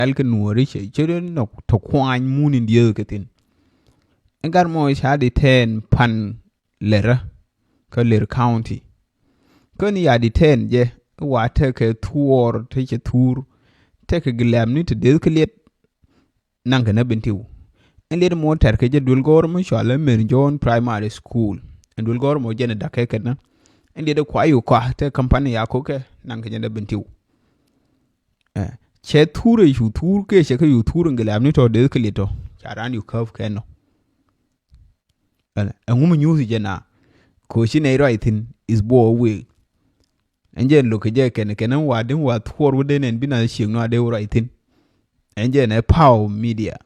el ke nuori che chere no to kwany mun indie ke tin engar mo cha di 10 pan lera ka ler county ko ni ya di 10 je wa te ke tuor te che tur te ke glam ni te de ke let nang ke na bentiu en le mo ter ke je dul gor mo shala men John primary school en dul gor mo je ne da ke na en le de kwa yu kwa te company ya ko ke nang ke ne bentiu che ture yu tur ke che ke yu tur glam ni to de ke le to charan yu curve ke no en ngum nyu je na ko shi ne right in is bo we enje lo ke je ken wa din wa tuor wo den bina shing no ade right in enje ne power media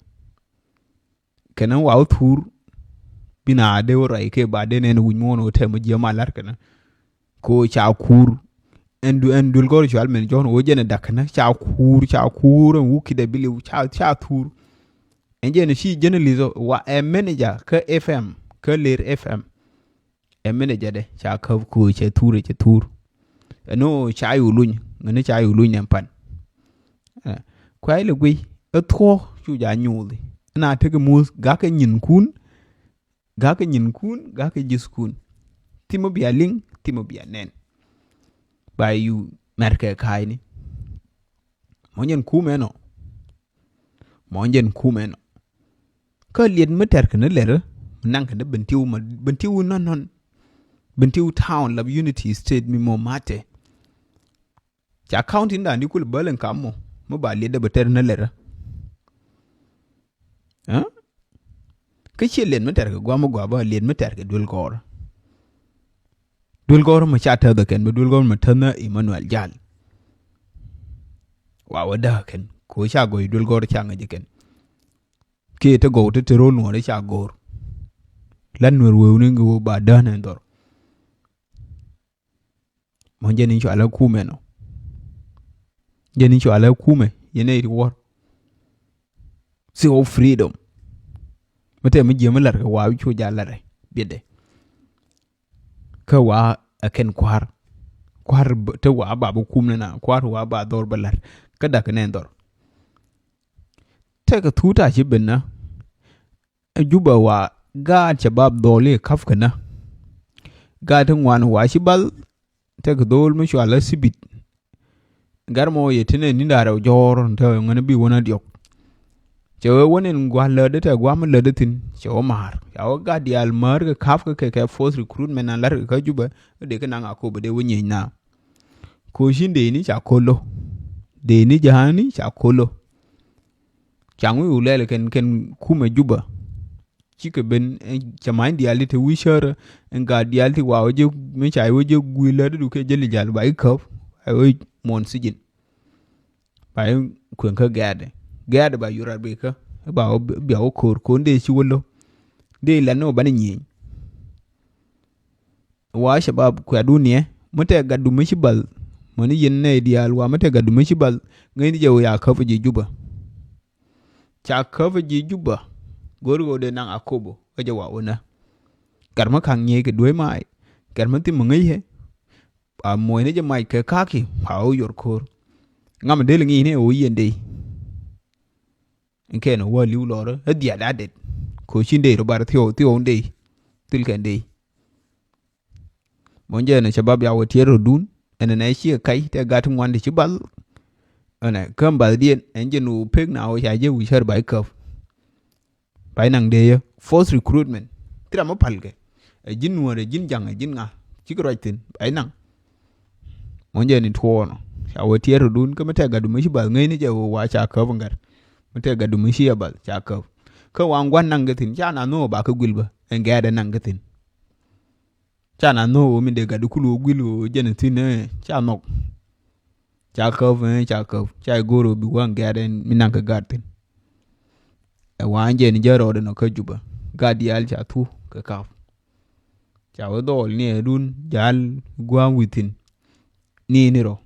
ken wa tur bina ade right ke ba den en wun mono te mo je malar ken ko cha kur endul gor chal men jon wo je ne dakna cha kur wu ki de bili cha tur enje ne shi journalism wa a manager ke fm ke ler fm e manager de cha ka ku che tur no cha yu luny ngene cha yu luny en pan kwai le gui e tho chu ja nyuli na te ke mus ga ke nyin kun ga ke jis kun timo bia ling timo bia nen ba yu merke kai ni monyen ku meno ka lien meter ke ne lere nang ke ne bentiu non bentiu town lab unity state mi mo mate cha county nda ni kul balen kamo mo ba le de beter ne lere ke che len meter ke gwa mo gwa ba len meter ke dul gor mo cha ta da ken dul gor mo tana Emmanuel Jal wa wada ken ko cha go dul gor cha ngaje ken ke te go te ro no re cha gor lan nur wo ni go ba da na ndor mo je ni cho ala ku meno je ni cho ala ku me ye ne ri war si o freedom mate mi je malar ka wa chu ja la re bide ka wa aken kwar te wa ba bu kum na kwar wa ba dor balar ka da ne ndor te ka tuta shi binna juba wa ga chabab dole kafkana ga tan wan wa shi bal te ka dol mi shu ala sibit garmo ye tine ni da raw jor te ngana bi wona diok chewe wonen gwa lede te gwa ma lede tin chewe mar yaw ga dial mar ka kaf ka force recruitment na lar ka juba de ka nanga ko bede wonye na ko shinde ni cha kolo de ni jahani cha kolo changu ulele ken kuma juba chike ben chamain diali te wishara nga diali wa oje me chai oje gwila du ke jeli jal bai kaf ay mon sijin bai kwen ka gade ba yurar be ka ba bia o kor ko nde chi wolo de la no bani nyi wa shabab kwa dunie mate gadu mishibal mani yen ne dial wa mate gadu mishibal ngai je ya kafu ji juba cha kafu ji juba gorgo de nang akobo aja wa ona karma khang nye ke doi mai karma ti mungai he a moy ne je mai ke kaki pa o yor kor ngam de ngi ne o yende en ken wa liu loro e dia da det ko shinde ro bar tio onde til ken de monje ne shabab ya wotiero dun en ne shi kai te gat ngwande ci bal ana kambal dien enje nu pek na o ya je wi shar bai kaf bai nang de force recruitment tira mo palge jin nuore jin jang jin nga ci groitin bai nang monje ni tuono ya wotiero dun ka mata gadu mi bal ngai ni je wa cha ka bangar mata gadu mi shi bal cha ka wangwan nang gatin cha na no ba ka gulba en ga da nang gatin cha na no mi de gadu kulu gwilu jene tin cha nok cha goro bi wan ga den mi nang ka gatin e wanje ni jaro de no ka juba gadial cha tu ka kaf cha wo dol ni dun jal gwa witin ni ro